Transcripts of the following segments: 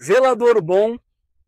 Zelador bom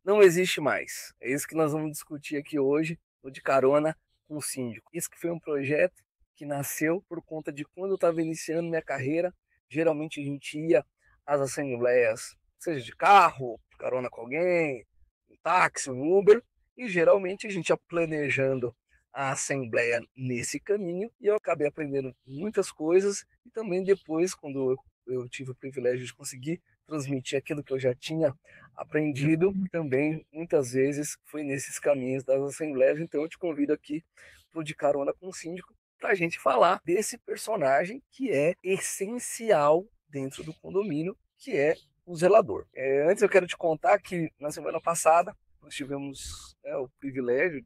não existe mais. É isso que nós vamos discutir aqui hoje, no De Carona com o Síndico. Isso que foi um projeto que nasceu por conta de quando eu estava iniciando minha carreira. Geralmente a gente ia às assembleias, seja de carro, de carona com alguém, um táxi, um Uber, e geralmente a gente ia planejando a assembleia nesse caminho, e eu acabei aprendendo muitas coisas, e também depois, quando eu tive o privilégio de conseguir transmitir aquilo que eu já tinha aprendido, também muitas vezes foi nesses caminhos das assembleias. Então eu te convido aqui para o De Carona com o Síndico para a gente falar desse personagem que é essencial dentro do condomínio, que é o zelador. Antes eu quero te contar que na semana passada nós tivemos o privilégio,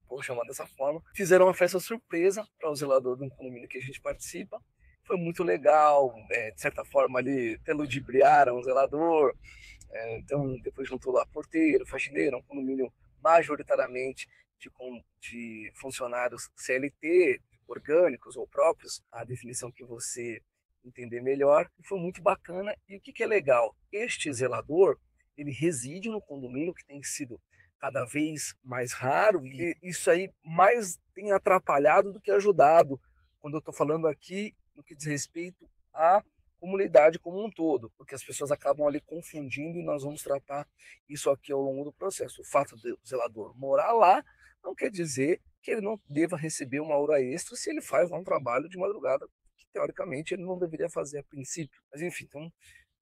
vou chamar dessa forma, fizeram uma festa surpresa para o zelador de um condomínio que a gente participa. Foi muito legal, de certa forma ali até ludibriaram o zelador, então depois juntou lá porteiro, faxineiro, um condomínio majoritariamente de funcionários CLT, orgânicos ou próprios, a definição que você entender melhor, e foi muito bacana. E o que é legal? Este zelador, ele reside no condomínio, que tem sido cada vez mais raro, e isso aí mais tem atrapalhado do que ajudado, quando eu estou falando aqui no que diz respeito à comunidade como um todo, porque as pessoas acabam ali confundindo, e nós vamos tratar isso aqui ao longo do processo. O fato do zelador morar lá não quer dizer que ele não deva receber uma hora extra se ele faz lá um trabalho de madrugada, que teoricamente ele não deveria fazer a princípio. Mas enfim, então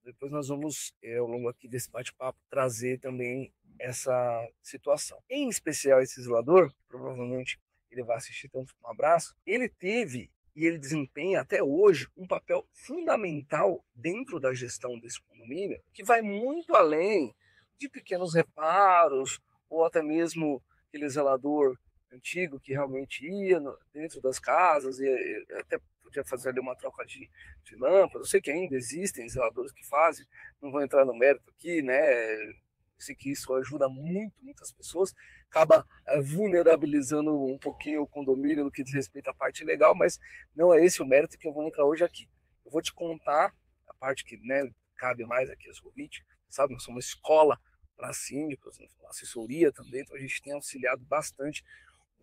depois nós vamos, ao longo aqui desse bate-papo, trazer também essa situação. Em especial esse zelador, provavelmente ele vai assistir, tanto um abraço, ele teve e ele desempenha até hoje um papel fundamental dentro da gestão desse condomínio, que vai muito além de pequenos reparos, ou até mesmo aquele zelador antigo que realmente ia dentro das casas e até podia fazer ali uma troca de lâmpadas. Eu sei que ainda existem zeladores que fazem, não vou entrar no mérito aqui, né? Eu sei que isso ajuda muitas pessoas, acaba vulnerabilizando um pouquinho o condomínio no que diz respeito à parte legal, mas não é esse o mérito que eu vou entrar hoje aqui. Eu vou te contar a parte que, né, cabe mais aqui aos ouvintes, sabe? Nós somos uma escola para síndicos, uma assessoria também, então a gente tem auxiliado bastante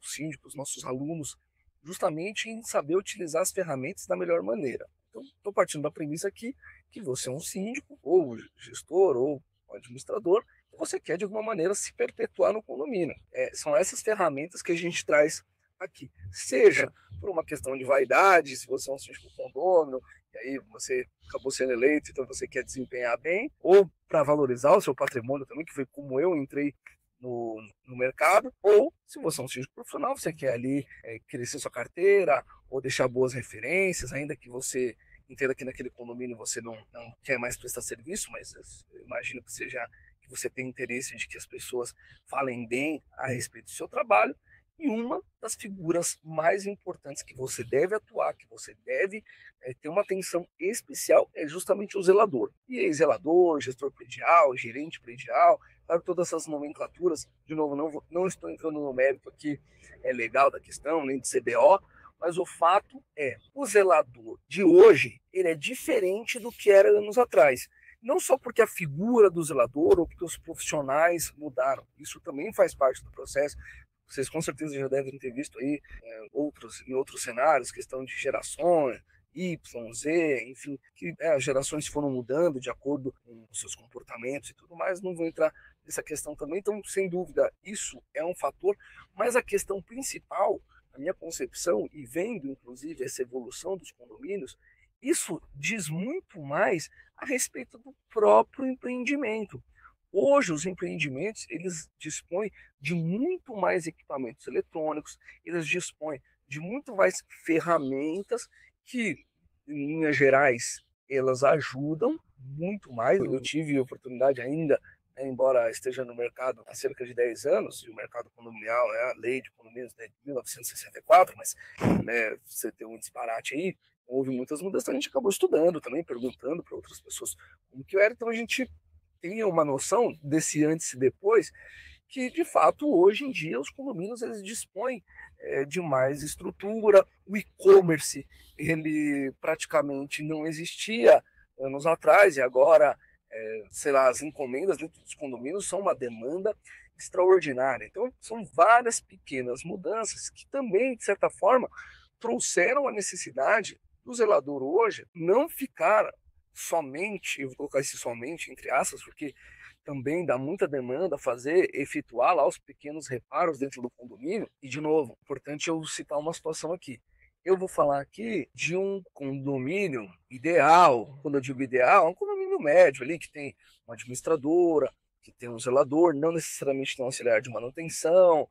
os síndicos, nossos alunos, justamente em saber utilizar as ferramentas da melhor maneira. Então, estou partindo da premissa aqui que você é um síndico, ou gestor, ou administrador, e você quer de alguma maneira se perpetuar no condomínio. São essas ferramentas que a gente traz aqui. Seja por uma questão de vaidade, se você é um síndico condômino, e aí você acabou sendo eleito, então você quer desempenhar bem, ou para valorizar o seu patrimônio também, que foi como eu entrei no mercado, ou se você é um síndico profissional, você quer ali crescer sua carteira, ou deixar boas referências, ainda que você entenda que naquele condomínio você não quer mais prestar serviço, mas eu imagino que você tem interesse de que as pessoas falem bem a respeito do seu trabalho. E uma das figuras mais importantes que você deve atuar, que você deve ter uma atenção especial, é justamente o zelador. E aí, zelador, gestor predial, gerente predial, claro, todas essas nomenclaturas, de novo, não estou entrando no mérito aqui legal da questão, nem de CBO, mas o fato é, o zelador de hoje, ele é diferente do que era anos atrás. Não só porque a figura do zelador ou porque os profissionais mudaram, isso também faz parte do processo. Vocês com certeza já devem ter visto aí em outros cenários, questão de gerações, Y, Z, enfim, que as gerações foram mudando de acordo com os seus comportamentos e tudo mais. Não vou entrar nessa questão também, então, sem dúvida, isso é um fator, mas a questão principal, a minha concepção, e vendo inclusive essa evolução dos condomínios, isso diz muito mais a respeito do próprio empreendimento. Hoje, os empreendimentos, eles dispõem de muito mais equipamentos eletrônicos, eles dispõem de muito mais ferramentas que, em linhas gerais, elas ajudam muito mais. Eu tive a oportunidade ainda, né, embora esteja no mercado há cerca de 10 anos, e o mercado condominial, né, a lei de condomínios, né, de 1964, mas né, você tem um disparate aí, houve muitas mudanças, então a gente acabou estudando também, perguntando para outras pessoas como que era, então a gente tenha uma noção desse antes e depois, que de fato hoje em dia os condomínios eles dispõem de mais estrutura. O e-commerce ele praticamente não existia anos atrás, e agora sei lá, as encomendas dentro dos condomínios são uma demanda extraordinária. Então, são várias pequenas mudanças que também, de certa forma, trouxeram a necessidade do zelador hoje não ficar somente, eu vou colocar esse somente entre aspas, porque também dá muita demanda fazer, efetuar lá os pequenos reparos dentro do condomínio. E, de novo, importante eu citar uma situação aqui. Eu vou falar aqui de um condomínio ideal. Quando eu digo ideal, é um condomínio médio ali, que tem uma administradora, que tem um zelador, não necessariamente tem um auxiliar de manutenção,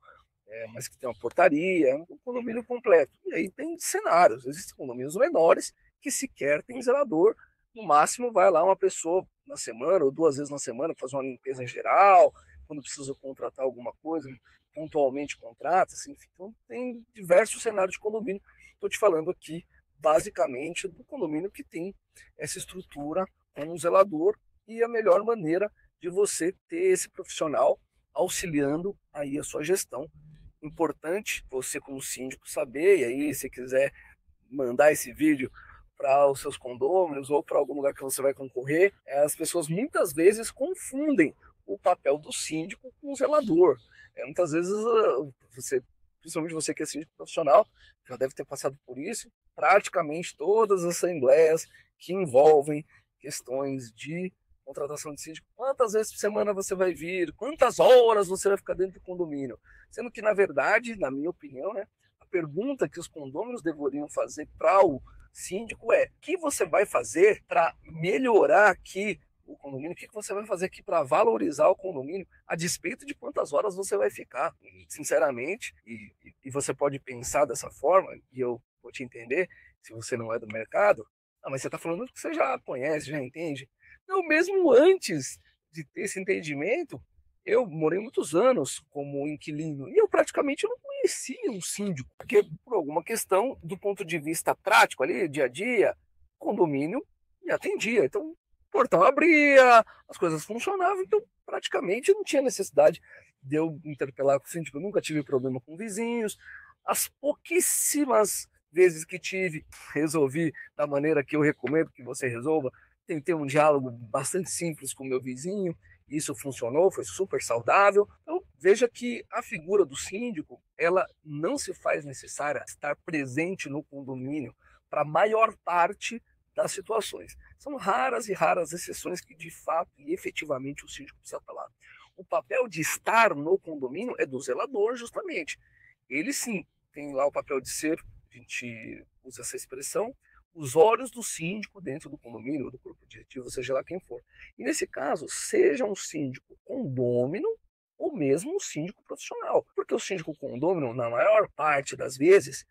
mas que tem uma portaria, é um condomínio completo. E aí tem cenários, existem condomínios menores que sequer tem zelador, no máximo vai lá uma pessoa na semana ou 2 vezes na semana fazer uma limpeza em geral, quando precisa contratar alguma coisa, pontualmente contrata, assim, então tem diversos cenários de condomínio. Estou te falando aqui basicamente do condomínio que tem essa estrutura com um zelador e a melhor maneira de você ter esse profissional auxiliando aí a sua gestão. Importante você como síndico saber, e aí se quiser mandar esse vídeo para os seus condôminos ou para algum lugar que você vai concorrer, as pessoas muitas vezes confundem o papel do síndico com o zelador. Muitas vezes você, principalmente você que é síndico profissional, já deve ter passado por isso, praticamente todas as assembleias que envolvem questões de contratação de síndico, quantas vezes por semana você vai vir, quantas horas você vai ficar dentro do condomínio, sendo que, na verdade, na minha opinião, né, a pergunta que os condôminos deveriam fazer para o síndico é: o que você vai fazer para melhorar aqui o condomínio? O que você vai fazer aqui para valorizar o condomínio a despeito de quantas horas você vai ficar? Sinceramente, e você pode pensar dessa forma, e eu vou te entender, se você não é do mercado, mas você está falando que você já conhece, já entende. Não, mesmo antes de ter esse entendimento, eu morei muitos anos como inquilino e eu praticamente não conhecia um síndico, porque por alguma questão, do ponto de vista prático ali, dia a dia, o condomínio me atendia. Então, o portão abria, as coisas funcionavam, então praticamente não tinha necessidade de eu interpelar com o síndico. Eu nunca tive problema com vizinhos. As pouquíssimas vezes que tive, resolvi da maneira que eu recomendo que você resolva. Tentei um diálogo bastante simples com o meu vizinho, isso funcionou, foi super saudável. Então, veja que a figura do síndico, ela não se faz necessária estar presente no condomínio para a maior parte das situações. São raras e raras exceções que, de fato e efetivamente, o síndico precisa estar lá. O papel de estar no condomínio é do zelador, justamente. Ele sim tem lá o papel de ser, a gente usa essa expressão, os olhos do síndico dentro do condomínio, ou do corpo diretivo, seja lá quem for. E nesse caso, seja um síndico condômino ou mesmo um síndico profissional. Porque o síndico condômino, na maior parte das vezes,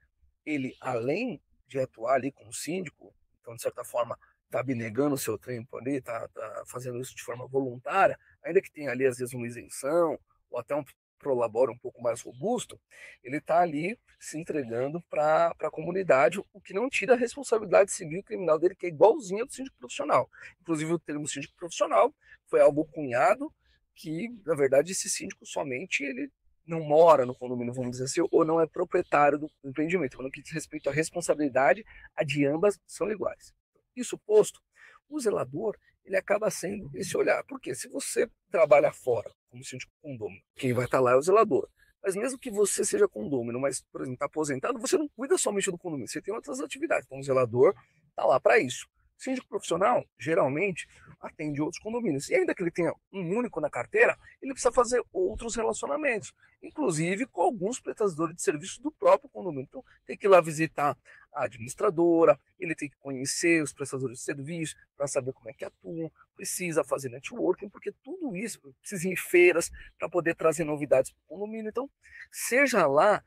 ele, além de atuar ali como síndico, então, de certa forma, está abnegando o seu tempo ali, está fazendo isso de forma voluntária, ainda que tenha ali, às vezes, uma isenção, ou até um prolabore um pouco mais robusto, ele está ali se entregando para a comunidade, o que não tira a responsabilidade civil e criminal dele, que é igualzinha do síndico profissional. Inclusive, o termo síndico profissional foi algo cunhado que, na verdade, esse síndico somente ele não mora no condomínio, vamos dizer assim, ou não é proprietário do empreendimento. Quando diz respeito à responsabilidade, a de ambas são iguais. Isso posto, o zelador ele acaba sendo esse olhar. Porque se você trabalha fora, como síndico condômino, quem vai estar lá é o zelador. Mas mesmo que você seja condômino, mas, por exemplo, está aposentado, você não cuida somente do condomínio, você tem outras atividades. Então, o zelador está lá para isso. O síndico profissional, geralmente, atende outros condomínios. E ainda que ele tenha um único na carteira, ele precisa fazer outros relacionamentos, inclusive com alguns prestadores de serviço do próprio condomínio. Então, tem que ir lá visitar a administradora, ele tem que conhecer os prestadores de serviço para saber como é que atuam, precisa fazer networking, porque tudo isso precisa ir em feiras para poder trazer novidades para o condomínio. Então, seja lá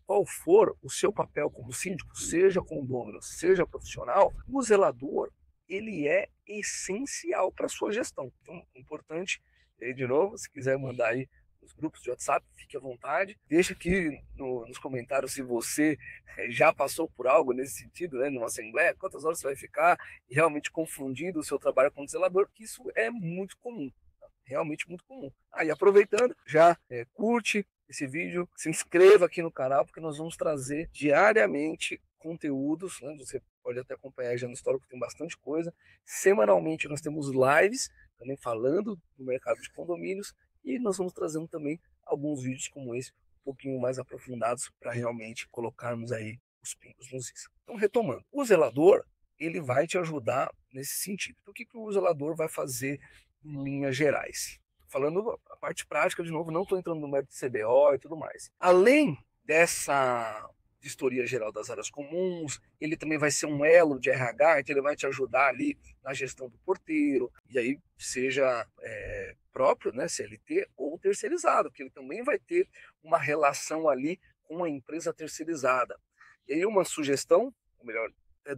qual for o seu papel como síndico, seja condômino, seja profissional, o zelador ele é essencial para a sua gestão. Então, é importante, de novo, se quiser mandar aí nos grupos de WhatsApp, fique à vontade. Deixa aqui nos comentários se você já passou por algo nesse sentido, né, numa assembleia, quantas horas você vai ficar, e realmente confundindo o seu trabalho com o zelador, que isso é muito comum, realmente muito comum. Aí, aproveitando, já curte esse vídeo, se inscreva aqui no canal, porque nós vamos trazer diariamente conteúdos, né? Você pode até acompanhar já no histórico, tem bastante coisa. Semanalmente nós temos lives também falando do mercado de condomínios, e nós vamos trazendo também alguns vídeos como esse, um pouquinho mais aprofundados, para realmente colocarmos aí os pingos nos is. Então, retomando, o zelador, ele vai te ajudar nesse sentido. Então, o que o zelador vai fazer em linhas gerais? Falando a parte prática, de novo, não estou entrando no método CBO e tudo mais. Além dessa vistoria geral das áreas comuns, ele também vai ser um elo de RH, então ele vai te ajudar ali na gestão do porteiro, e aí seja próprio, né, CLT, ou terceirizado, porque ele também vai ter uma relação ali com a empresa terceirizada. E aí uma sugestão, ou melhor,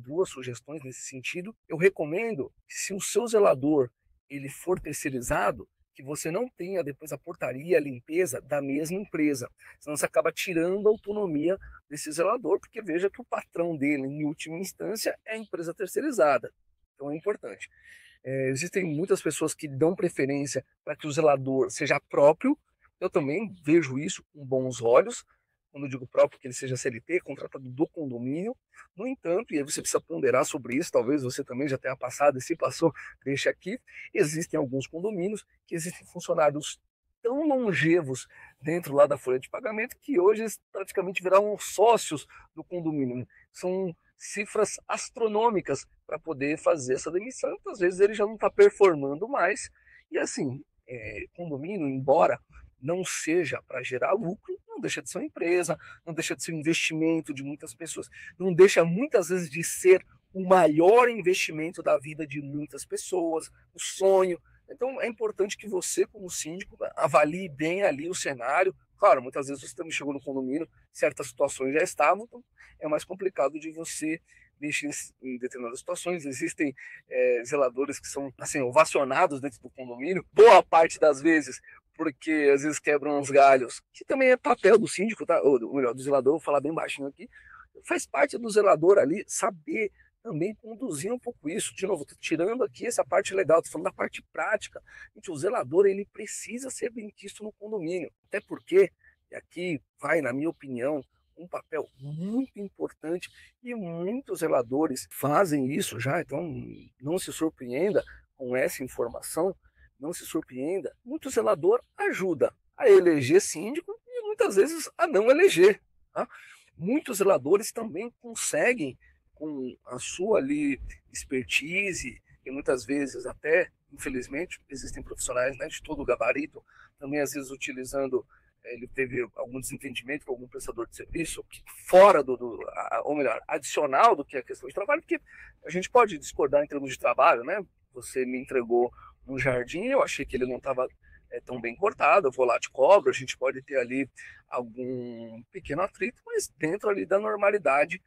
duas sugestões nesse sentido, eu recomendo que, se o seu zelador ele for terceirizado, que você não tenha depois a portaria, a limpeza da mesma empresa, senão você acaba tirando a autonomia desse zelador, porque veja que o patrão dele, em última instância, é a empresa terceirizada. Então é importante. Existem muitas pessoas que dão preferência para que o zelador seja próprio. Eu também vejo isso com bons olhos, quando eu digo próprio, que ele seja CLT, contratado do condomínio. No entanto, e aí você precisa ponderar sobre isso, talvez você também já tenha passado, e se passou, deixa aqui, existem alguns condomínios que existem funcionários tão longevos dentro lá da folha de pagamento que hoje eles praticamente viraram sócios do condomínio. São cifras astronômicas para poder fazer essa demissão. Então, às vezes ele já não está performando mais. E assim, condomínio, embora não seja para gerar lucro, não deixa de ser uma empresa, não deixa de ser um investimento de muitas pessoas, não deixa muitas vezes de ser o maior investimento da vida de muitas pessoas, o sonho. Então é importante que você, como síndico, avalie bem ali o cenário. Claro, muitas vezes você também chegou no condomínio, certas situações já estavam, então é mais complicado de você mexer em determinadas situações. Existem zeladores que são assim, ovacionados dentro do condomínio, boa parte das vezes, porque às vezes quebram uns galhos, que também é papel do síndico, tá? Ou melhor, do zelador, vou falar bem baixinho aqui. Faz parte do zelador ali saber também conduzir um pouco isso. De novo, tô tirando aqui essa parte legal, tô falando da parte prática. Gente, o zelador, ele precisa ser bem quisto no condomínio, até porque, e aqui vai, na minha opinião, um papel muito importante, e muitos zeladores fazem isso já, então não se surpreenda com essa informação, não se surpreenda. Muito zelador ajuda a eleger síndico e muitas vezes a não eleger. Tá? Muitos zeladores também conseguem, com a sua ali expertise, e muitas vezes até, infelizmente, existem profissionais, né, de todo o gabarito, também às vezes utilizando, ele teve algum desentendimento com algum prestador de serviço, que fora ou melhor, adicional do que a questão de trabalho, porque a gente pode discordar em termos de trabalho, né? Você me entregou um jardim, eu achei que ele não estava tão bem cortado, eu vou lá, te cobro, a gente pode ter ali algum pequeno atrito, mas dentro ali da normalidade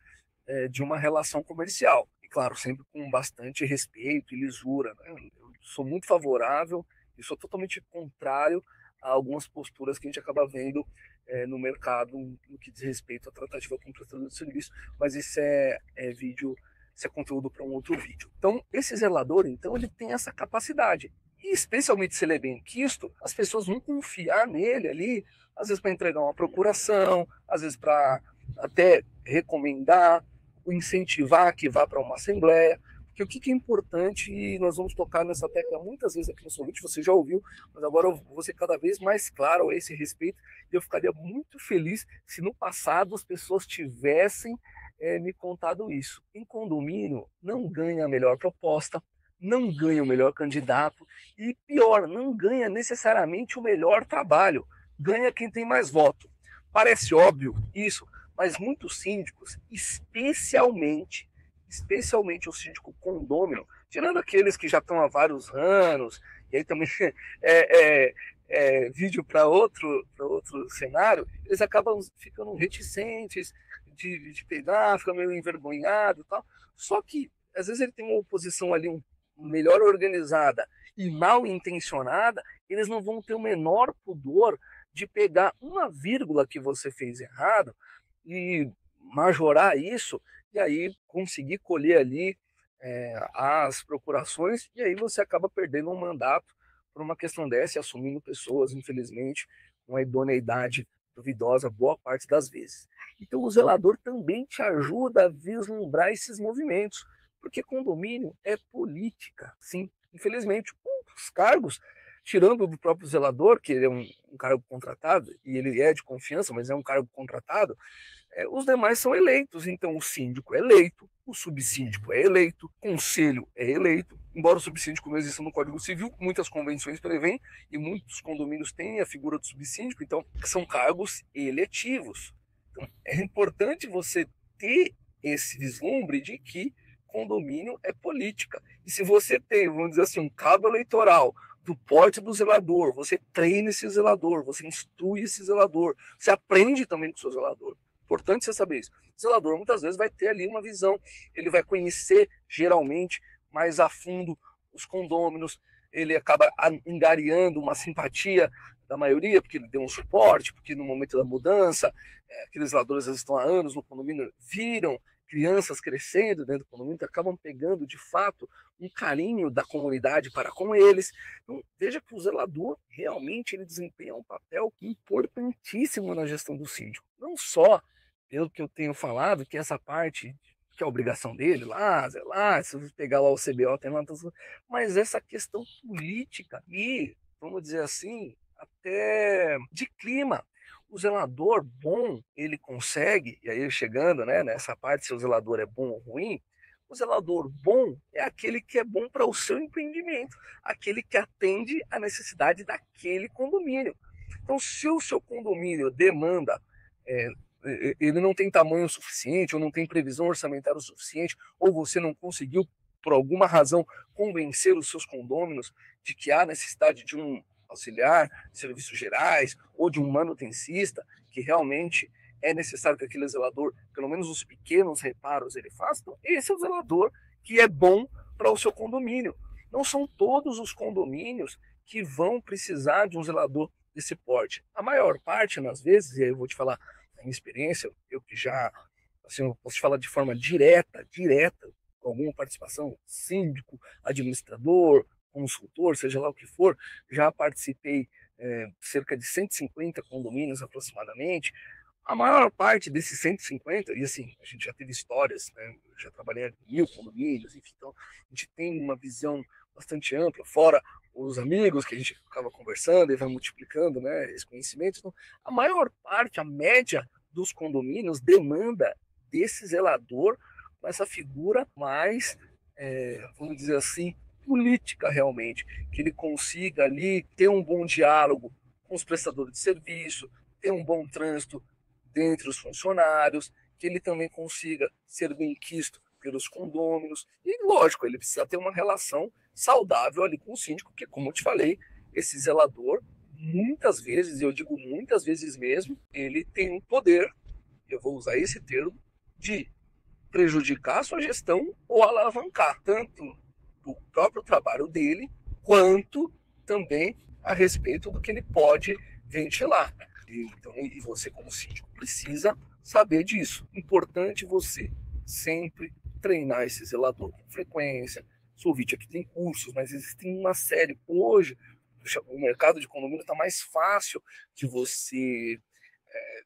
de uma relação comercial. E claro, sempre com bastante respeito e lisura. Né? Eu sou muito favorável e sou totalmente contrário a algumas posturas que a gente acaba vendo no mercado no que diz respeito à tratativa com o prestador de serviço, mas isso isso é conteúdo para um outro vídeo. Então, esse zelador, então, ele tem essa capacidade. E especialmente se ele é bem quisto, as pessoas vão confiar nele ali, às vezes para entregar uma procuração, às vezes para até recomendar, incentivar que vá para uma assembleia. Porque o que é importante, e nós vamos tocar nessa tecla muitas vezes aqui no seu vídeo, você já ouviu, mas agora eu vou ser cada vez mais claro a esse respeito, e eu ficaria muito feliz se no passado as pessoas tivessem me contado isso. Em condomínio, não ganha a melhor proposta, não ganha o melhor candidato, e pior, não ganha necessariamente o melhor trabalho, ganha quem tem mais voto. Parece óbvio isso, mas muitos síndicos, especialmente o síndico condômino, tirando aqueles que já estão há vários anos, e aí também vídeo para outro cenário, eles acabam ficando reticentes de pegar, fica meio envergonhado e tal. Só que, às vezes, ele tem uma oposição ali melhor organizada e mal intencionada, eles não vão ter o menor pudor de pegar uma vírgula que você fez errado e majorar isso, e aí conseguir colher ali as procurações, e aí você acaba perdendo um mandato por uma questão dessa e assumindo pessoas, infelizmente, com a idoneidade duvidosa boa parte das vezes. Então o zelador também te ajuda a vislumbrar esses movimentos, porque condomínio é política, sim, infelizmente. os cargos, tirando do próprio zelador, que ele é um cargo contratado, e ele é de confiança, mas é um cargo contratado, os demais são eleitos. Então, o síndico é eleito, o subsíndico é eleito, o conselho é eleito. Embora o subsíndico não exista no Código Civil, muitas convenções prevêem e muitos condomínios têm a figura do subsíndico, então são cargos eletivos. Então, é importante você ter esse vislumbre de que condomínio é política. E se você tem, vamos dizer assim, um cabo eleitoral do porte do zelador, você treina esse zelador, você instrui esse zelador, você aprende também com o seu zelador. Importante você saber isso. O zelador muitas vezes vai ter ali uma visão, ele vai conhecer geralmente mais a fundo os condôminos, ele acaba angariando uma simpatia da maioria, porque ele deu um suporte, porque no momento da mudança, aqueles zeladores estão há anos no condomínio, viram crianças crescendo dentro do condomínio, então acabam pegando de fato um carinho da comunidade para com eles. Então, veja que o zelador realmente ele desempenha um papel importantíssimo na gestão do síndico. Não só pelo que eu tenho falado, que essa parte que é a obrigação dele, lá, zelar, se você pegar lá o CBO, tem lá, mas essa questão política e, vamos dizer assim, até de clima. O zelador bom, ele consegue, e aí chegando nessa parte se o zelador é bom ou ruim, o zelador bom é aquele que é bom para o seu empreendimento, aquele que atende à necessidade daquele condomínio. Então, se o seu condomínio demanda, ele não tem tamanho suficiente, ou não tem previsão orçamentária suficiente, ou você não conseguiu, por alguma razão, convencer os seus condôminos de que há necessidade de um auxiliar de serviços gerais ou de um manutencista, que realmente é necessário que aquele zelador, pelo menos os pequenos reparos, ele faça. Então, esse é o zelador que é bom para o seu condomínio. Não são todos os condomínios que vão precisar de um zelador desse porte. A maior parte, às vezes, e aí eu vou te falar a minha experiência, eu que já, assim, eu posso te falar de forma direta, com alguma participação, síndico, administrador, consultor, seja lá o que for, já participei cerca de 150 condomínios aproximadamente. A maior parte desses 150, e assim, a gente já teve histórias, né? Eu já trabalhei em 1000 condomínios, enfim, então a gente tem uma visão bastante ampla, fora os amigos que a gente acaba conversando e vai multiplicando, né, esse conhecimento. Então, a maior parte, a média dos condomínios demanda desse zelador com essa figura mais, vamos dizer assim, política realmente, que ele consiga ali ter um bom diálogo com os prestadores de serviço, ter um bom trânsito dentre os funcionários, que ele também consiga ser bem quisto pelos condôminos, e lógico, ele precisa ter uma relação saudável ali com o síndico, porque como eu te falei, esse zelador, muitas vezes, e eu digo muitas vezes mesmo, ele tem um poder, eu vou usar esse termo, de prejudicar a sua gestão ou alavancar, tanto do próprio trabalho dele, quanto também a respeito do que ele pode ventilar. Então, e você como síndico precisa saber disso. Importante você sempre treinar esse zelador com frequência. Solvite aqui tem cursos, mas existem uma série. Hoje, o mercado de condomínio está mais fácil de você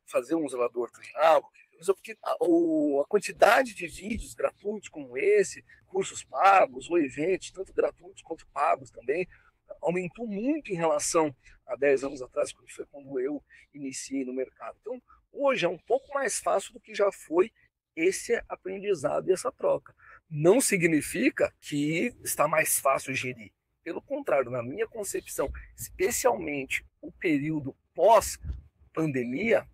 fazer um zelador treinar, porque a quantidade de vídeos gratuitos como esse, cursos pagos ou eventos, tanto gratuitos quanto pagos também, aumentou muito em relação a 10 anos atrás, que foi quando eu iniciei no mercado. Então, hoje é um pouco mais fácil do que já foi esse aprendizado e essa troca. Não significa que está mais fácil gerir. Pelo contrário, na minha concepção, especialmente o período pós-pandemia,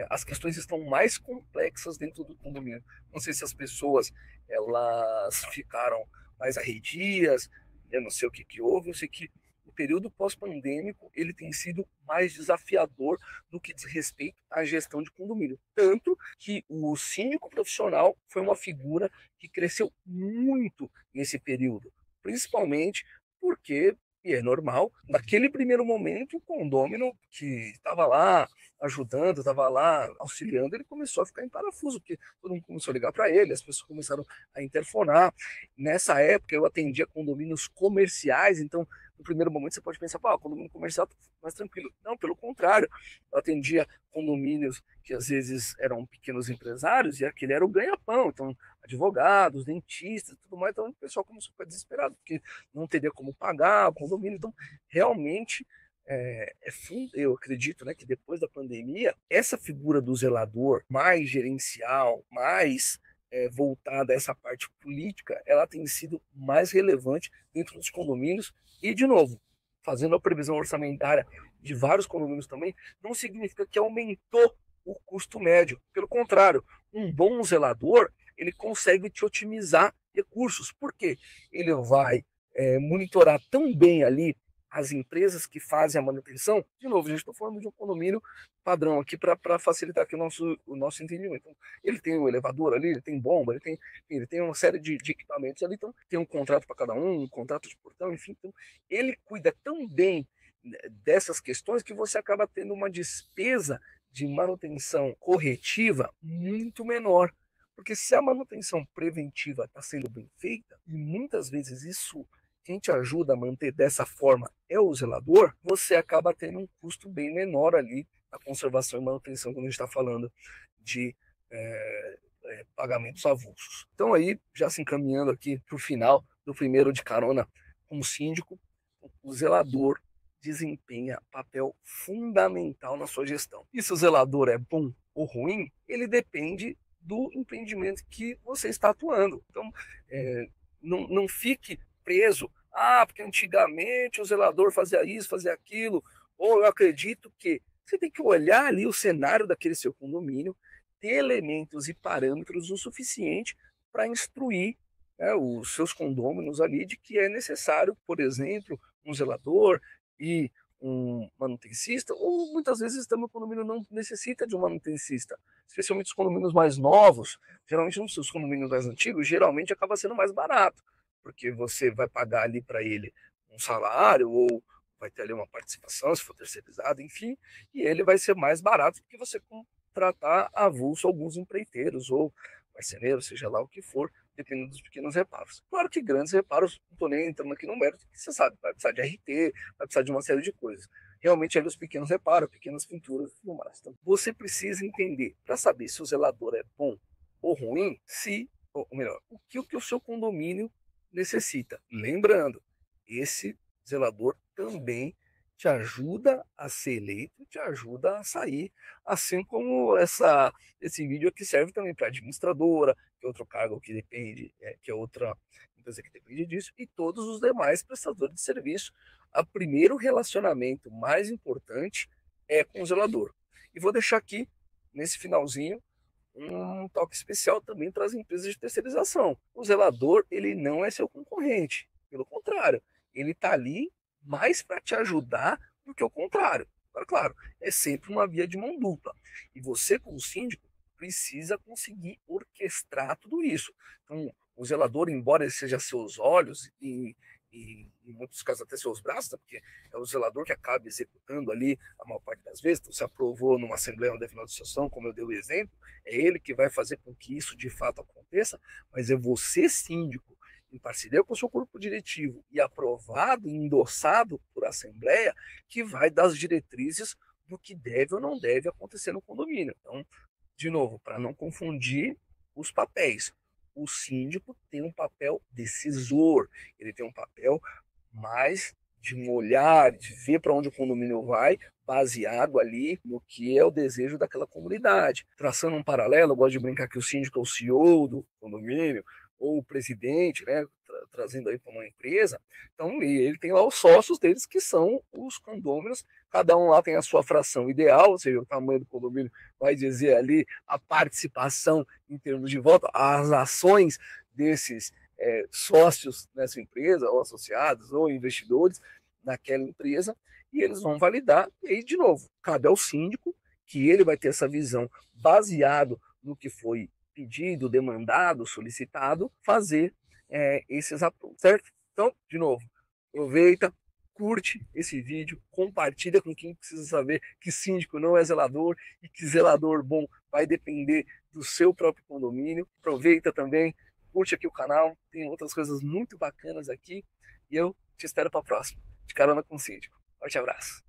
as questões estão mais complexas dentro do condomínio. Não sei se as pessoas elas ficaram mais arredias, eu não sei o que houve, eu sei que o período pós-pandêmico ele tem sido mais desafiador do que diz respeito à gestão de condomínio. Tanto que o síndico profissional foi uma figura que cresceu muito nesse período, principalmente porque, e é normal, naquele primeiro momento o condômino que estava lá ajudando, estava lá auxiliando, ele começou a ficar em parafuso, porque todo mundo começou a ligar para ele, as pessoas começaram a interfonar. Nessa época eu atendia condomínios comerciais, então no primeiro momento você pode pensar, pô, condomínio comercial tá mais tranquilo. Não, pelo contrário, eu atendia condomínios que às vezes eram pequenos empresários e aquele era o ganha-pão. Então, advogados, dentistas, tudo mais. Então, o pessoal começou a ficar desesperado, porque não teria como pagar o condomínio. Então, realmente, eu acredito, né, que depois da pandemia, essa figura do zelador mais gerencial, mais voltada a essa parte política, ela tem sido mais relevante dentro dos condomínios. E, de novo, fazendo a previsão orçamentária de vários condomínios também, não significa que aumentou o custo médio. Pelo contrário, um bom zelador, ele consegue te otimizar recursos. Por quê? Ele vai monitorar tão bem ali as empresas que fazem a manutenção. De novo, a gente está falando de um condomínio padrão aqui para facilitar aqui o nosso entendimento. Então, ele tem um elevador ali, ele tem bomba, ele tem uma série de equipamentos ali, então tem um contrato para cada um contrato de portão, enfim. Então, ele cuida tão bem dessas questões que você acaba tendo uma despesa de manutenção corretiva muito menor. Porque se a manutenção preventiva está sendo bem feita, e muitas vezes isso quem te ajuda a manter dessa forma é o zelador, você acaba tendo um custo bem menor ali na conservação e manutenção quando a gente está falando de pagamentos avulsos. Então aí, já se encaminhando aqui para o final do primeiro de carona com o síndico, o zelador desempenha papel fundamental na sua gestão. E se o zelador é bom ou ruim, ele depende do empreendimento que você está atuando. Então, não fique preso, porque antigamente o zelador fazia isso, fazia aquilo, ou eu acredito que você tem que olhar ali o cenário daquele seu condomínio, ter elementos e parâmetros o suficiente para instruir os seus condôminos ali de que é necessário, por exemplo, um zelador e um manutencista, ou muitas vezes também o condomínio não necessita de um manutencista, especialmente os condomínios mais novos, geralmente nos seus condomínios mais antigos, geralmente acaba sendo mais barato, porque você vai pagar ali para ele um salário ou vai ter ali uma participação, se for terceirizado, enfim, e ele vai ser mais barato do que você contratar avulso alguns empreiteiros ou marceneiros, seja lá o que for, dependendo dos pequenos reparos. Claro que grandes reparos, não estou nem entrando aqui no mérito, que você sabe, vai precisar de RT, vai precisar de uma série de coisas. Realmente, ali os pequenos reparos, pequenas pinturas e tudo mais. Então, você precisa entender, para saber se o zelador é bom ou ruim, ou melhor, o que o seu condomínio necessita. Lembrando, esse zelador também te ajuda a ser eleito, te ajuda a sair, assim como esse vídeo aqui serve também para administradora, que é outro cargo que depende, que é outra empresa que depende disso, e todos os demais prestadores de serviço. O primeiro relacionamento mais importante é com o zelador. E vou deixar aqui, nesse finalzinho, um toque especial também para as empresas de terceirização. O zelador, ele não é seu concorrente, pelo contrário, ele está ali mais para te ajudar do que o contrário. Claro, é sempre uma via de mão dupla. E você, como síndico, precisa conseguir orquestrar tudo isso. Então, o zelador, embora ele seja seus olhos e em muitos casos até seus braços, né, porque é o zelador que acaba executando ali a maior parte das vezes, então, se aprovou numa assembleia ou final de sessão, como eu dei o exemplo, é ele que vai fazer com que isso de fato aconteça, mas é você, síndico, em parceria com o seu corpo diretivo e aprovado e endossado por assembleia, que vai dar as diretrizes do que deve ou não deve acontecer no condomínio. Então, de novo, para não confundir os papéis, o síndico tem um papel decisor, ele tem um papel mais de um olhar, de ver para onde o condomínio vai, baseado ali no que é o desejo daquela comunidade. Traçando um paralelo, eu gosto de brincar que o síndico é o CEO do condomínio, ou o presidente, né, trazendo aí para uma empresa. Então, ele tem lá os sócios deles, que são os condôminos, cada um lá tem a sua fração ideal, ou seja, o tamanho do condomínio vai dizer ali a participação em termos de voto, as ações desses sócios nessa empresa, ou associados, ou investidores naquela empresa, e eles vão validar, e aí, de novo, cabe ao síndico, que ele vai ter essa visão baseado no que foi pedido, demandado, solicitado, fazer esses aprovos, certo? Então, de novo, aproveita, curte esse vídeo, compartilha com quem precisa saber que síndico não é zelador e que zelador bom vai depender do seu próprio condomínio. Aproveita também, curte aqui o canal, tem outras coisas muito bacanas aqui e eu te espero para a próxima. Carona com Síndico. Forte abraço.